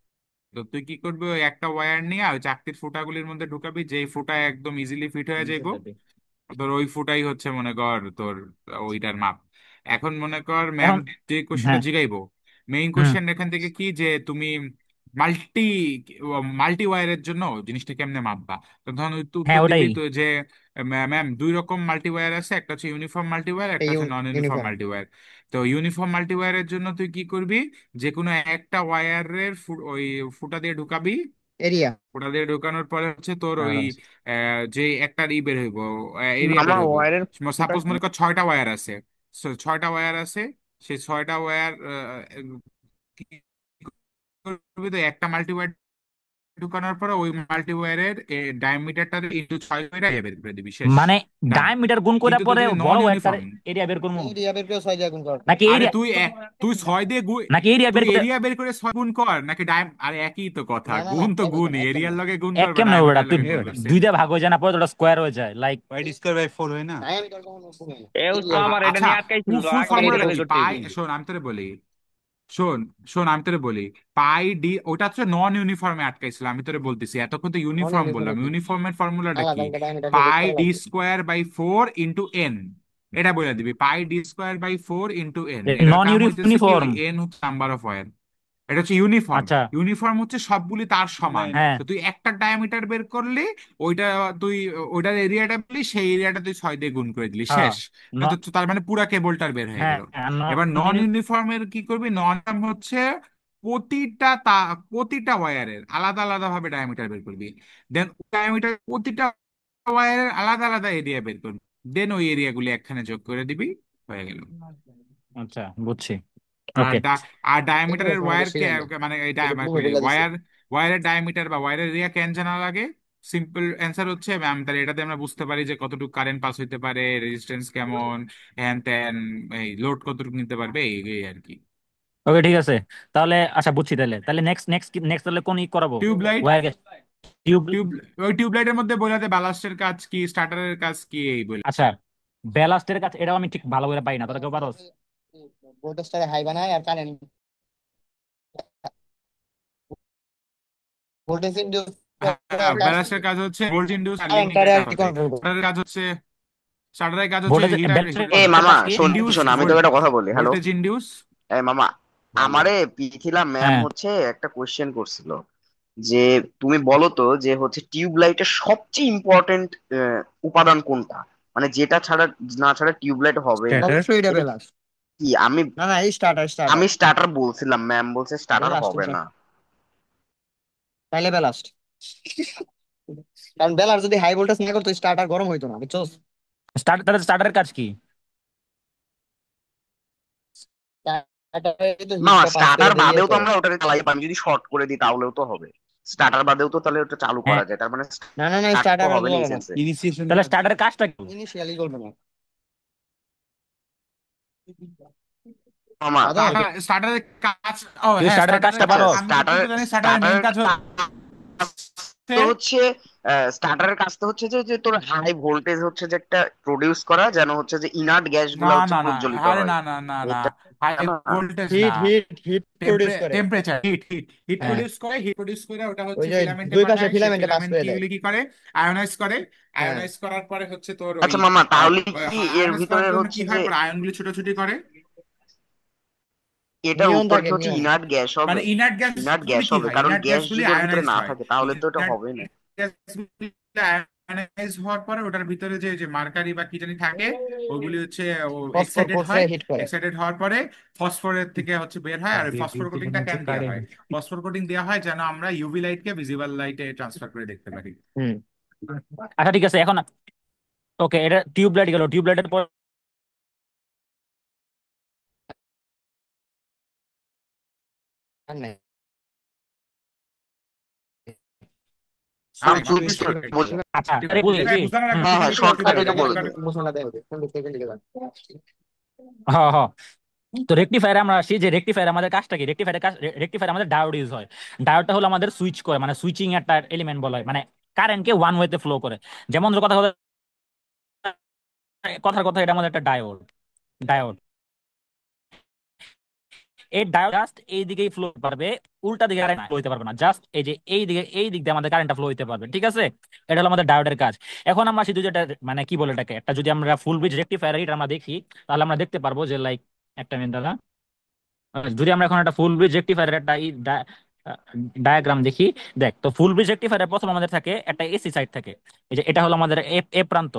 তো তুই কি করবি, ওই একটা ওয়্যার নিয়ে ওই চাকতির ফুটাগুলির মধ্যে ঢুকাবি, যেই ফুটা একদম ইজিলি ফিট হয়ে যাইবো, তোর ওই ফুটাই হচ্ছে মনে কর তোর ওইটার মাপ। এখন মনে কর ম্যাম এখন যে কোশ্চেনটা হ্যাঁ, জিগাইবো, মেইন হুম, কোশ্চেন এখান থেকে কি যে তুমি মাল্টি মাল্টি ওয়্যারের জন্য জিনিসটা কেমনে মাপবা। তো ধর তুই হ্যাঁ উত্তর ওটাই। দিবি তো যে ম্যাম 2 রকম মাল্টি ওয়্যার আছে, একটা হচ্ছে ইউনিফর্ম মাল্টি ওয়্যার, একটা হচ্ছে নন ইউনিফর্ম ইউনিফর্ম মাল্টি ওয়্যার। তো ইউনিফর্ম মাল্টি ওয়্যারের জন্য তুই কি করবি, যে কোনো একটা ওয়্যারের ওই ফুটা দিয়ে ঢুকাবি। এরিয়া। ওটা দিয়ে ঢোকানোর পরে হচ্ছে তোর ওই হ্যাঁ। যে একটা বের হইব, এরিয়া বের আমার হইব। ওয়ারের সাপোজ মনে কর 6টা ওয়্যার আছে, 6টা ওয়্যার আছে, সেই 6টা ওয়্যার কি করবি, তো একটা মাল্টি ওয়্যার ঢুকানোর পরে ওই মাল্টি ওয়্যারের ডায়ামিটারটা ইন্টু 6 করে বের করে দিবি, শেষ। মানে ডান। ডায়ামিটার গুণ করে কিন্তু তোর পরে যদি নন বড় একটা ইউনিফর্ম, এরিয়া বের করবো, এরিয়া বের করে 6 দিয়ে গুণ কর। নাকি আরে এরিয়া, তুই 6 দিয়ে নাকি এরিয়া তুই বের করে? এরিয়া বের করে 6 গুণ কর, নাকি আরে একই তো কথা, না না না, গুণ তো এক গুণ, কেন, এক কেন। এরিয়ার লগে গুণ এক করবে, কেমনে হবে ওটা? ডায়ামিটার তুই লগে গুণ করছে। 2 দিয়ে ভাগ হয়ে যায় না, পরে ওটা স্কোয়ার হয়ে যায়, লাইক ওয়াই স্কয়ার বাই 4 হয় না? তাই আমি তোর কখনো শুনি না। এ তো আমার এটা আচ্ছা, নিয়ে আটকাইছিল তো, ফুল আগে ফর্মুলাটা রেজাল্ট কি করতে পাই, দিন। শোন আমি তোরে বলি। শোন শোন, আমি তোরে বলি, পাই ডি ওটা হচ্ছে নন ইউনিফর্মে আটকাইছিল, আমি তোরে বলতেছি, এতক্ষণ তো নন ইউনিফর্ম বললাম। ইউনিফর্মে কি ইউনিফর্মের ফর্মুলাটা আলাদা কি? আলাদা ডায়ামিটার বের পাই করা ডি লাগবে। স্কোয়ার বাই 4 × n, এটা বলে দিবি, পাই ডি স্কোয়ার বাই 4 × n। এটার নন কাম হইতেছে কি, ওই ইউনিফর্ম। এন হচ্ছে নাম্বার অফ ওয়্যার। এটা হচ্ছে ইউনিফর্ম। আচ্ছা, ইউনিফর্ম হচ্ছে সবগুলি তার সমান। হ্যাঁ, তো তুই একটা ডায়ামিটার বের করলি, ওইটা তুই ওইটার এরিয়াটা বলি, সেই এরিয়াটা তুই 6 দিয়ে গুণ করে দিলি, হ্যাঁ, শেষ। ন- তো তার মানে পুরা কেবলটার বের হয়ে হ্যাঁ, গেল। এবার নন ইউনিফর্মের কি করবি? নন হচ্ছে প্রতিটা ওয়্যারের আলাদা আলাদা ভাবে ডায়ামিটার বের করবি। দেন ডায়ামিটার প্রতিটা ওয়্যারের আলাদা আলাদা এরিয়া বের করবি। দেন ওই এরিয়াগুলি একখানে যোগ করে দিবি, হয়ে গেল। আচ্ছা, বুঝছি। আর ওকে, আর এটা ডায়ামিটারের কোনো ওয়্যার বেশি জানি না, মানে এই এটা প্রুফে বলে দিছে। ওয়্যারের ডায়ামিটার বা ওয়্যারের এরিয়া কেন জানা লাগে? সিম্পল অ্যান্সার হচ্ছে ম্যাম, তাহলে এটাতে আমরা বুঝতে পারি যে কতটুকু কারেন্ট পাস হইতে পারে, রেজিস্ট্যান্স কেমন, হ্যান ত্যান, এই লোড কতটুকু নিতে পারবে, এই এই আর কি। ওকে, ঠিক আছে। তাহলে আচ্ছা, বুঝছি। তাহলে তাহলে নেক্সট নেক্সট নেক্সট তাহলে কোন করাবো? টিউবলাইট। Wire tube. টিউব ওই টিউবলাইটের মধ্যে বোঝাতে ব্যালাস্টের কাজ কি, স্টার্টারের কাজ কি, এই বলে। আচ্ছা, ব্যালাস্টের কাছে এটাও আমি ঠিক ভালো করে পাই না, তোরা কেউ পারোস? ভোল্টেজটাকে হাই বানায় আর কারেন্ট ভোল্টেজ ইনডিউস করে হ্যাঁ, প্লাস ব্যালাস্টের কাজ হচ্ছে ভোল্টেজ ইনডিউস আর লিমিটিং কারেন্টটারে আর এটা কি হবে। কন্ট্রোল করে। স্টার্টারের কাজ হচ্ছে স্টার্টারের কাজ হচ্ছে ভোল্টেজ হিট এ ব্যালাস্টের মামা, কাজ কি? শোন ইনডিউস শোন, আমি তোকে ভোল্ট একটা কথা বলি, হ্যালো। Voltage induce. এ মামা, বল বল। আমারে পিছিলাম ম্যাম হ্যাঁ, হচ্ছে একটা কোয়েশ্চেন করছিল যে তুমি বলো তো যে হচ্ছে টিউব লাইটের সবচেয়ে ইম্পর্টেন্ট উপাদান কোনটা, মানে যেটা ছাড়া না ছাড়া টিউব লাইট হবে না, স্ট্যাটার। অবশ্যই এটা এটা বেলাস। কি? আমি না না, এই স্টার্টার স্টার্টার আমি স্টার্টার বলছিলাম, ম্যাম বলছে স্টার্টার বেলাস্ট হবে না। তাইলে বেলাস্ট। কারণ বেলার যদি হাই ভোল্টেজ না করতো স্টার্টার গরম হইতো না, বুঝছো? স্টার্টারের কাজ কি? স্টার্টারে তো মামা, হিটটা পাস করে স্টার্টার দিয়ে বাদেও তো তো। আমরা ওটাকে চালাই পারি, আমি যদি শর্ট করে দিই তাহলেও তো হবে। স্টার্টার বাদেও তো তাহলে ওটা চালু হ্যাঁ, করা যায়, তার মানে না না না, স্টার্ট তো স্টার্টার হবে না এই বলে না, সেন্সে। ইনিশিয়েশন তাহলে স্টার্টারের কাজটা কি? ইনিশিয়ালি করবে না। মামা, সাধারণত স্টার্টারের কাজ, ও তুই হ্যাঁ, স্টার্টারের স্টার্টারের কাজটা কাজ পারো? আমি স্টার্টার যতটুকু জানি, স্টার্টারের মেইন স্টার্টার কাজ হচ্ছে তো হচ্ছে স্টার্টারের কাজ তো হচ্ছে যে যে তোর হাই ভোল্টেজ হচ্ছে যে একটা প্রডিউস করা, যেন হচ্ছে যে ইনার্ট গ্যাস না গুলা হচ্ছে না না, প্রজ্বলিত আরে হয়। না না না না, এটা হাই না। ভোল্টেজ না, হিট হিট হিট প্রডিউস করে। টেম্পারেচার, হিট হিট হিট হ্যাঁ, প্রডিউস করে, হিট প্রডিউস করে ওটা ওই হচ্ছে যে ফিলামেন্টে দুই পাশে পাঠায়, সেই ফিলামেন্টে পাস ফিলামেন্ট করে দেয়। কি করে, আয়োনাইজ করে। হ্যাঁ, আয়োনাইজ করার পরে হচ্ছে তোর ওই আচ্ছা মামা, তাহলে কি এর আয়োনাইজ করার ভিতরে জন্য কি হচ্ছে যে হয়, পরে আয়নগুলি ছুটোছুটি করে। এটার নিয়ন উপর থাকে কি হচ্ছে নিয়ন। ইনার্ট গ্যাস মানে হবে? ইনার্ট ইনার্ট গ্যাসগুলি গ্যাস কি হবে, হয়, কারণ ইনার্ট গ্যাস গ্যাসগুলি যদি ওর ভিতরে আয়োনাইজড না হয়। থাকে তাহলে তো এটা ইনার্ট হবে না। গ্যাসগুলি আয়োনাইজ হওয়ার পরে ওটার ভিতরে যে যে মার্কারি বা কি জানি থাকে, ওগুলি হচ্ছে ফসফর এক্সাইটেড ফসফরে হয়। হিট করে। এক্সাইটেড হওয়ার পরে ফসফরের থেকে হচ্ছে বের হয়। আর ওই ফসফর কোটিংটা কেন দেওয়া হয়? ফসফর কোটিং দেওয়া হয় যেন আমরা ইউভি লাইটকে ভিজিবল লাইটে ট্রান্সফার করে দেখতে পারি। হুম। আচ্ছা, ঠিক আছে। এখন ওকে, এটা টিউব লাইট গেল। টিউব লাইটের পর আর নাই। আর আমি সুইচ বলছি। আচ্ছা, আরে বুঝেছি। বুঝানো লাগবে, হ্যাঁ হ্যাঁ, একটু শর্টকাটে তো বলে দিই। ঘোষণা দেয় ওদের, কোন দিক থেকে লিখে দেন। হ্যাঁ, হ্যাঁ। তো রেকটিফায়ার আমরা আসি, যে রেকটিফায়ার আমাদের কাজটা কি? রেকটিফায়ার আমাদের ডায়োড ইউজ হয়। ডায়োডটা হলো আমাদের সুইচ করে, মানে সুইচিং একটা এলিমেন্ট বলা হয়, মানে কারেন্টকে ওয়ান ওয়েতে ফ্লো করে। যেমন ধরো কথার কথা, এটা আমাদের একটা ডায়োড। ডায়োড এই ডায়োড জাস্ট এই দিকেই ফ্লো পারবে, উল্টা দিকে কারেন্ট ফ্লো হইতে পারবে না। জাস্ট এই যে এই দিকে, এই দিক দিয়ে আমাদের কারেন্টটা ফ্লো হইতে পারবে, ঠিক আছে? এটা হলো আমাদের ডায়োডের কাজ। এখন আমরা শুধু যেটা, মানে কি বলে এটাকে, একটা যদি আমরা ফুল ব্রিজ রেকটিফায়ার এটা আমরা দেখি, তাহলে আমরা দেখতে পারবো যে লাইক, একটা মিনিট দাদা, যদি আমরা এখন একটা ফুল ব্রিজ রেকটিফায়ার একটা ডায়াগ্রাম দেখি। দেখ, তো ফুল ব্রিজ রেকটিফায়ার প্রথম আমাদের থাকে একটা এসি সাইড থাকে। এই যে এটা হলো আমাদের এ এ প্রান্ত।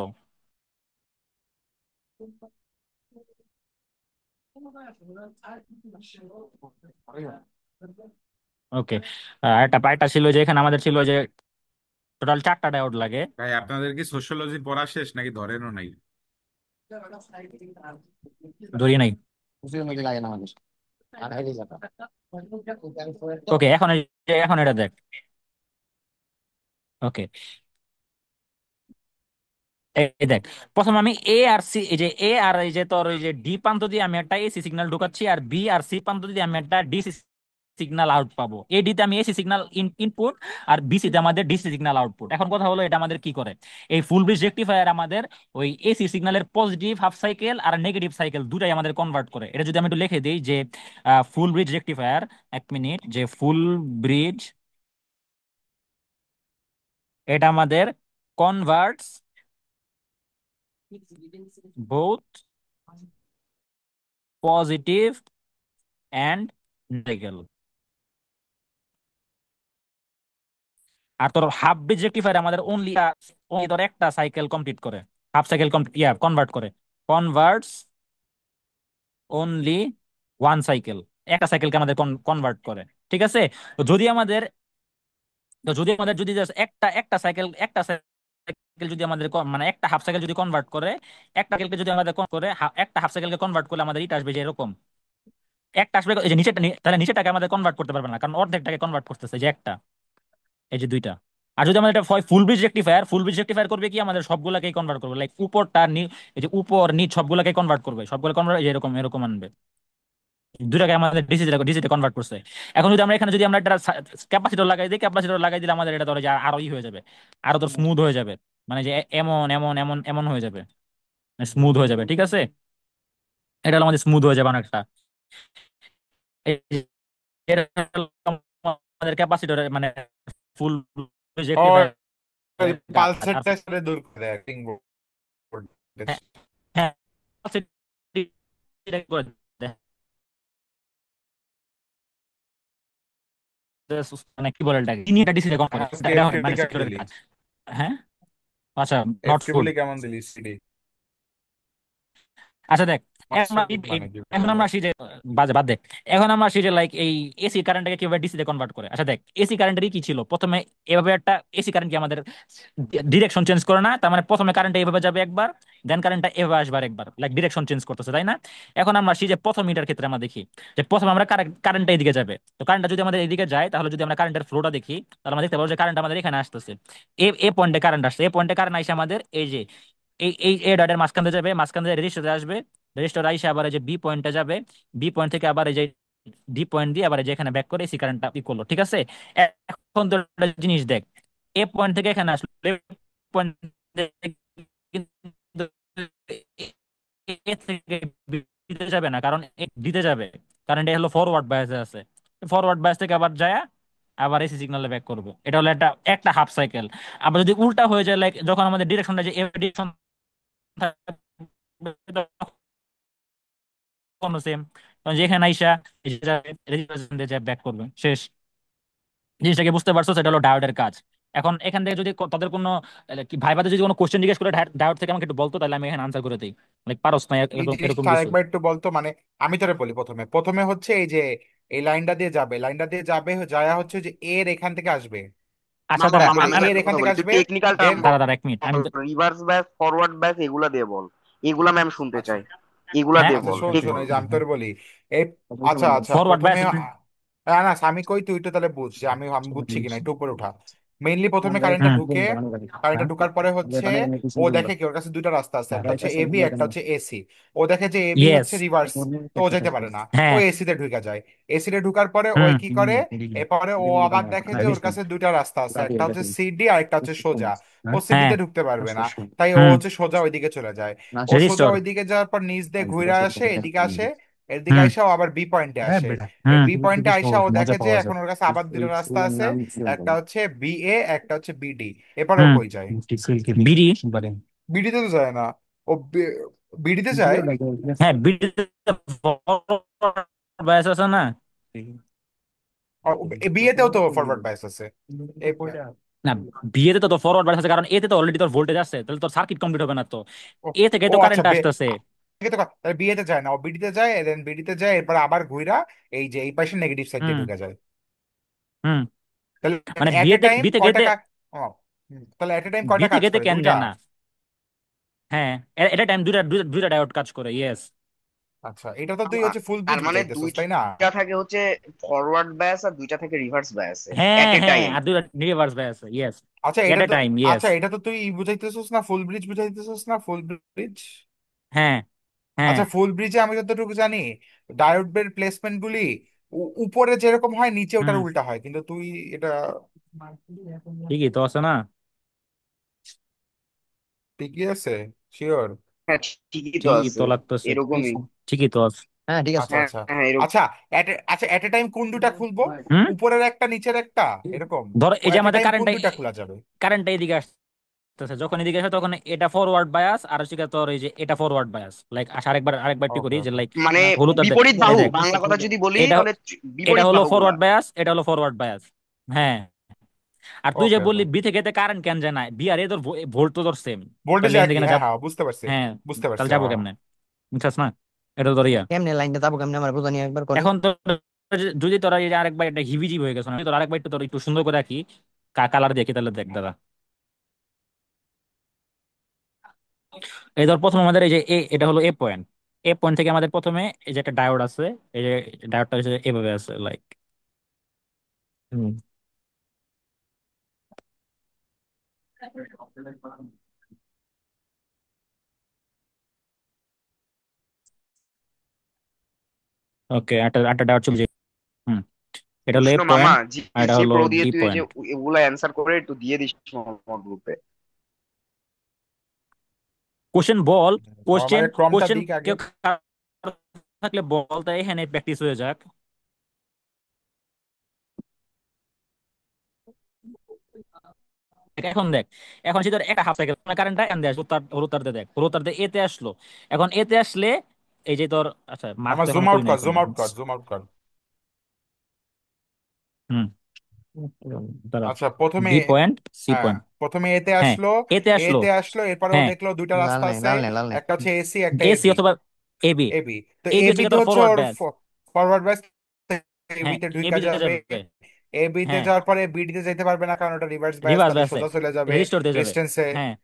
ওকে, একটা পার্টটা ছিল যে এখানে আমাদের ছিল যে টোটাল 4টা ডায়োড লাগে। ভাই, আপনাদের কি সোশ্যোলজি পড়া শেষ নাকি ধরেনও নাই? ধরি নাই। বুঝিয়ে মধ্যে লাগে না আমাদের। আর হাইলি যাতা। ওকে, এখন এটা দেখ। ওকে, এই দেখ, প্রথম আমি এ আর সি, এই যে এ আর এই যে তোর এই যে ডি প্রান্ত দিয়ে আমি একটা এসি সিগন্যাল ঢুকাচ্ছি, আর বি আর সি প্রান্ত দিয়ে আমি একটা ডিসি সিগন্যাল আউট পাবো, এডি তে আমি এসি সিগন্যাল ইনপুট, আর বিসি তে আমাদের ডিসি সিগন্যাল আউটপুট। এখন কথা হলো এটা আমাদের কি করে, এই ফুল ব্রিজ রেকটিফায়ার আমাদের ওই এসি সিগন্যালের পজিটিভ হাফ সাইকেল আর নেগেটিভ সাইকেল দুটাই আমাদের কনভার্ট করে। এটা যদি আমি একটু লিখে দিই যে ফুল ব্রিজ রেকটিফায়ার, এক মিনিট, যে ফুল ব্রিজ এটা আমাদের converts both positive and negative. আর তোর হাফ ব্রিজ রেকটিফায়ার আমাদের ওনলি ওনলি তোর একটা সাইকেল কমপ্লিট করে, হাফ সাইকেল কনভার্ট করে, কনভার্টস অনলি ওয়ান সাইকেল, একটা সাইকেলকে আমাদের কনভার্ট করে। ঠিক আছে? তো যদি আমাদের যদি just একটা একটা সাইকেল যদি আমাদের মানে একটা হাফ সাইকেল যদি কনভার্ট করে, একটা সাইকেলকে যদি আমাদের করে একটা হাফ সাইকেলকে কনভার্ট করলে আমাদের এটা আসবে যে এরকম একটা আসবে, এই যে নিচেরটা তাহলে নিচেরটাকে আমাদের কনভার্ট করতে পারবে না, কারণ অর্ধেকটাকে কনভার্ট করতেছে যে একটা, এই যে দুইটা। আর যদি আমাদের এটা ফুল ব্রিজ রেকটিফায়ার করবে কি, আমাদের সবগুলাকেই কনভার্ট করবে, লাইক উপরটা এই যে উপর নিচ সবগুলাকে কনভার্ট করবে, সবগুলো কনভার্ট এরকম এরকম আনবে, দুটাকে আমাদের ডিসিতে কনভার্ট করছে। এখন যদি আমরা এখানে যদি আমরা একটা ক্যাপাসিটর লাগাই দিই, ক্যাপাসিটর লাগাই দিলে আমাদের এটা ধরে যে আরো হয়ে যাবে, আরো তোর স্মুথ হয়ে যাবে, মানে যে এমন এমন এমন এমন হয়ে যাবে, স্মুথ হয়ে যাবে। ঠিক আছে? এটা হলো আমাদের স্মুথ হয়ে যাবে অনেকটা। এটা হলো আমাদের ক্যাপাসিটর, মানে ফুল ওর রেকটিফায়ার কাজ। আর পালসেরটা সাথে দূর করে অ্যাক্টিং ভোল্টেজ। হ্যাঁ, হ্যাঁ, এটা করে দেয়। মানে কি বলে এটাকে, তিনি এটা ডিসিতে কম করে, আজকে এটা হয় এফটিডি মানে কেমন সিকিউরিটির দিলি? কাজ। হ্যাঁ, আচ্ছা, নট ফুল। এফটিডি কেমন দিলি সিডি? আচ্ছা দেখ, এখন মাস্টার আমি মানে কি এখন বলবো? আমরা আসি যে বাজে বাদ দেখ, এখন আমরা আসি যে লাইক এই এসি কারেন্টটাকে কিভাবে ডিসি তে কনভার্ট করে। আচ্ছা দেখ, এসি কারেন্টেরই কি ছিল প্রথমে, এভাবে একটা এসি কারেন্ট কি আমাদের ডিরেকশন চেঞ্জ করে না, তার মানে প্রথমে কারেন্টটা এভাবে যাবে একবার, দেন কারেন্টটা এভাবে আসবার একবার, লাইক ডিরেকশন চেঞ্জ করতেছে, তাই না? এখন আমরা আসি যে প্রথম মিটার ক্ষেত্রে আমরা দেখি যে প্রথমে আমরা কারেন্টটা এদিকে যাবে, তো কারেন্টটা যদি আমাদের এদিকে যায়, তাহলে যদি আমরা কারেন্টের ফ্লোটা দেখি, তাহলে আমরা দেখতে পাবো যে কারেন্ট আমাদের এখানে আসতেছে, এ পয়েন্টে কারেন্ট আসছে, এ পয়েন্টে কারেন্ট আসে আমাদের এই যে এই এ ডটের মাঝখান দিয়ে যাবে, মাঝখান দিয়ে রেজিস্টারে আসবে, রেজিস্টার আইসে আবার এই যে বি পয়েন্টে যাবে, বি পয়েন্ট থেকে আবার এই যে ডি পয়েন্ট দিয়ে আবার এই যে এখানে ব্যাক করে এসি কারেন্টটা ই করলো। ঠিক আছে? এখন তো একটা জিনিস দেখ, এ পয়েন্ট থেকে এখানে আসলো, এ পয়েন্ট কিন্তু এ থেকে দিতে যাবে না, কারণ দিতে যাবে, কারণ এটা হলো ফরওয়ার্ড বায়াসে আছে, ফরওয়ার্ড বায়াস থেকে আবার যায় আবার এসি সিগন্যালে ব্যাক করবে। এটা হলো একটা একটা হাফ সাইকেল। আবার যদি উল্টা হয়ে যায়, লাইক যখন আমাদের ডিরেকশনটা যে ডিরেকশন কোনো সেম, যেখানে আইসা ব্যাক করবে, শেষ। জিনিসটাকে বুঝতে পারছো? সেটা হলো ডায়োডের কাজ। এখন এখান থেকে যদি তাদের কোনো কি ভাইবাতে যদি কোনো কোশ্চেন জিজ্ঞেস করে ডায়োড থেকে আমাকে একটু বলতো, তাহলে আমি এখানে আনসার করে দিই, লাইক পারস না এই এরকম এরকম জিনিসটা কিছু। আরেকবার একটু বলতো, মানে আমি তোরে বলি, প্রথমে প্রথমে হচ্ছে এই যে এই লাইনটা দিয়ে যাবে যায় হচ্ছে যে এর এখান থেকে আসবে, না আচ্ছা না, দাঁড়া, আমি আমি আমি আমি এর একটা এখান কথা থেকে বলি, তুই আসবে, টেকনিক্যাল টার্ম দেন বল, দাঁড়া দাঁড়া এক মিনিট, আমি রিভার্স ব্যাস ফরওয়ার্ড ব্যাস এগুলা দিয়ে বল, এগুলা ম্যাম শুনতে আচ্ছা চাই, এগুলা হ্যাঁ, দিয়ে আচ্ছা বল শোন ঠিক শোন, বল। এই যে আমি তোরে বলি এই, আচ্ছা আচ্ছা ফরওয়ার্ড প্রথমে বায়াস। না আমি কই, তুই তো তাহলে বুঝ যে আমি আমি বুঝছি কিনা, একটু উপরে উঠা। মেইনলি প্রথমে কারেন্টটা হুম, ঢুকে, কারেন্টটা ঢুকার পরে হচ্ছে ও দেখে কি ওর কাছে দুইটা রাস্তা আছে, একটা হচ্ছে এবি, একটা হচ্ছে এসি। ও দেখে যে এবি ইয়েস, হচ্ছে রিভার্স, তো ও যেতে পারে না, ও হ্যাঁ, এসি তে ঢুকে যায়। এসি তে ঢুকার পরে ও হুম, কি করে, এরপরে ও আবার দেখে যে ওর কাছে দুইটা রাস্তা আছে, একটা হচ্ছে সিডি আর একটা হচ্ছে সোজা। ও সিডি হ্যাঁ, তে ঢুকতে পারবে না, তাই ও হুম, হচ্ছে সোজা ওইদিকে চলে যায়। ও সোজা রেজিস্টর, ওইদিকে যাওয়ার পর নিচ দিয়ে ঘুরে আসে, এদিকে আসে, এদিকে হুম, আইসা ও আবার বি পয়েন্টে আসে। এই হুম, বি পয়েন্টে আইসা ও দেখে যে এখন ওর কাছে আবার দুটো রাস্তা আছে, একটা হচ্ছে বি এ, একটা হচ্ছে বিডি। এরপর ও হুম, কই যায়? বিডি, বিডিতে তো যায় না, ও বিডিতে যায়। হ্যাঁ, বিডি বায়াস আছে না? বিয়েতেও তো ফরওয়ার্ড বাইস আছে। এ- না, বিয়েতে তো তোর ফরওয়ার্ড বায়াস আছে, কারণ এতে তো অলরেডি তোর ভোল্টেজ আছে, তাহলে তোর সার্কিট কমপ্লিট হবে না তো, ও এ থেকে ও তো আচ্ছা, কারেন্ট আসতেছে। বিয়ে তো তাহলে বিয়েতে যায় না, ও বিডিতে যায়, দেন বিডিতে যায়, এরপর আবার ঘুরা এই যে এই পাশে নেগেটিভ সাইড দিয়ে হুম, ঢুকে যায়। হুম, তাহলে মানে এট এ বিয়েতে টাইম বিতে কয়টা গেতে ও তাহলে এট এ টাইম কয়টা বিতে কাজ গেতে করে, কেন দুইটা? যায় না? হ্যাঁ, এটা টাইম দুইটা দুইটা দুইটা ডায়োড কাজ করে, ইয়েস। আচ্ছা, এটা তো তুই আ- হচ্ছে ফুল তার ব্রিজ মানে বুঝাইতেছিস তাই না? দুইটা থাকে হচ্ছে ফরওয়ার্ড ব্যাস আর দুইটা থেকে রিভার্স ব্যাস হ্যাঁ, এট এ হ্যাঁ, টাইম। আর দুইটা রিভার্স বায়াস আছে, ইয়েস, আচ্ছা এট এটা এ তো, টাইম, ইয়েস। আচ্ছা এটা তো তুই বুঝাইতেছিস না, ফুল ব্রিজ বুঝাইতেছিস না, ফুল ব্রিজ। হ্যাঁ, হ্যাঁ, আচ্ছা ফুল ব্রিজে আমি যতটুকু জানি ডায়োডের প্লেসমেন্ট গুলি উপরে যেরকম হয় নিচে ওটার হুম, উল্টা হয়, কিন্তু তুই এটা ঠিকই তো আছে না? ঠিকই আছে, শিওর? হ্যাঁ, ঠিকই তো ঠিকই আছে, তো লাগতেছে। এরকমই। ঠিকই তো আছে। হ্যাঁ ঠিক আছে। আচ্ছা হ্যাঁ আচ্ছা হ্যাঁ, এরকম। আচ্ছা। আচ্ছা, এট এ টাইম কোন দুটা খুলবো? হুম, উপরের একটা নিচের একটা, এরকম ধর এই যে এট এ আমাদের টাইম কোন কারেন্টটা, দুটা খোলা যাবে? কারেন্টটা এদিকে আসতেছে, যখন এদিকে আসে তখন এটা ফরওয়ার্ড বায়াস, আর হচ্ছে গিয়ে তোর এই যে এটা ফরওয়ার্ড বায়াস। লাইক আরেকবার একটু করি ওকে যে ওকে। লাইক মানে হলুদ আর বিপরীত এই বাহু, দেখ, বাংলা কথা যদি বলি এটা তাহলে এটা বিপরীত হলো বাহুগুলা। ফরওয়ার্ড বায়াস, এটা হলো ফরওয়ার্ড বায়াস। হ্যাঁ। আর তুই যে ওকে ওকে। বললি বি থেকে কারেন্ট কেন যায় না, বি আর এ তোর ভোল্ট তো তোর সেম, ভোল্টেজ তাহলে এখান থেকে একই, না হ্যাঁ যাব। হ্যাঁ, বুঝতে পারছি, হ্যাঁ, বুঝতে পারছি, তাহলে যাবো হ্যাঁ হ্যাঁ। কেমনে? বুঝছাস না? এটা তোর ইয়া। কেমনে লাইনটা যাবো কেমনে আমার বোঝা নিয়ে একবার কনি। এখন তো যদি তোরা এই যে আরেকবার এটা হিবিজিবি হয়ে গেছে না, আমি তোর আরেকবার একটু তোর একটু সুন্দর করে রাখি, কালার দেখি, তাহলে দেখ দাদা। এই ধর প্রথম আমাদের এই যে এটা হলো এ পয়েন্ট। এ পয়েন্ট থেকে আমাদের প্রথমে এই যে একটা ডায়োড আছে, এই যে ডায়োডটা হচ্ছে এভাবে আছে লাইক। ওকে, একটা একটা ডায়োড চলে যায়। হুম, এটা হলো এ কৃষ্ণ মামা, পয়েন্ট, যে আর এটা যে হলো প্রো দিয়ে বি তুই এই যে পয়েন্ট। এগুলা অ্যান্সার করে একটু দিয়ে দিস আমার গ্রুপে। কোশ্চেন বল, কোশ্চেন আমাদের ক্রমটা কোশ্চেন দিক আগে। কেউ থাকলে বল, তাই এখানে প্র্যাকটিস হয়ে যাক। এখন দেখ, এখন যদি তোর একটা হাফ সাইকেল কারেন্টটা এখান দিয়ে আসবে, হলুদ তার দিয়ে দেখ, হলুদ তার দিয়ে এতে আসলো। এখন এতে আসলে এই যে তোর, আচ্ছা মার্ক আমার তো জুম এখনো করি আউট না কর, এখনো। জুম আউট কর, জুম আউট কর। হুম, দাঁড়া। আচ্ছা, প্রথমে বি পয়েন্ট, সি হ্যাঁ, পয়েন্ট। প্রথমে এতে হ্যাঁ, আসলো, এতে আসলো। এতে আসলো, এরপরে ও হ্যাঁ, দেখলো দুইটা লাল রাস্তা নেই আছে, লাল নেই লাল নেই। একটা হচ্ছে এসি, একটা এসি এবি। অথবা এবি। এবি তো এবি হচ্ছে এবিতে তোর হচ্ছে ফরওয়ার্ড ওর ব্যাস। ফরওয়ার্ড ব্যাস, হ্যাঁ, এবিতে ঢুকা এবিতে যাবে। যাবে। এবিতে হ্যাঁ, যাওয়ার পরে বিডিতে যেতে পারবে না, কারণ ওটা রিভার্স ব্যাস, রিভার্স তাহলে ব্যাসে সোজা চলে যাবে রেজিস্টোর দিয়ে যাবে। রেজিস্ট্যান্সে। হ্যাঁ,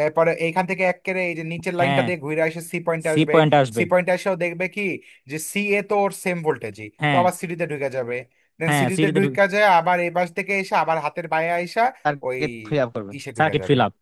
এরপরে এইখান থেকে একেবারে এই যে নিচের লাইনটা হ্যাঁ, দিয়ে ঘুরে এসে সি পয়েন্টে সি আসবে। পয়েন্ট সি আসবে। পয়েন্টে এসেও দেখবে কি যে সি এ তো ওর সেম ভোল্টেজই, তো হ্যাঁ, আবার সিটিতে ঢুকে যাবে। দেন হ্যাঁ, সিটিতে সিটিতে ঢুকে যায়, আবার এই পাশ থেকে এসে আবার হাতের বাইরে আইসা ওই টার্গেট ফ্রি আপ করবে। ইসে ঢুকে সার্কিট যাবে। Fill up.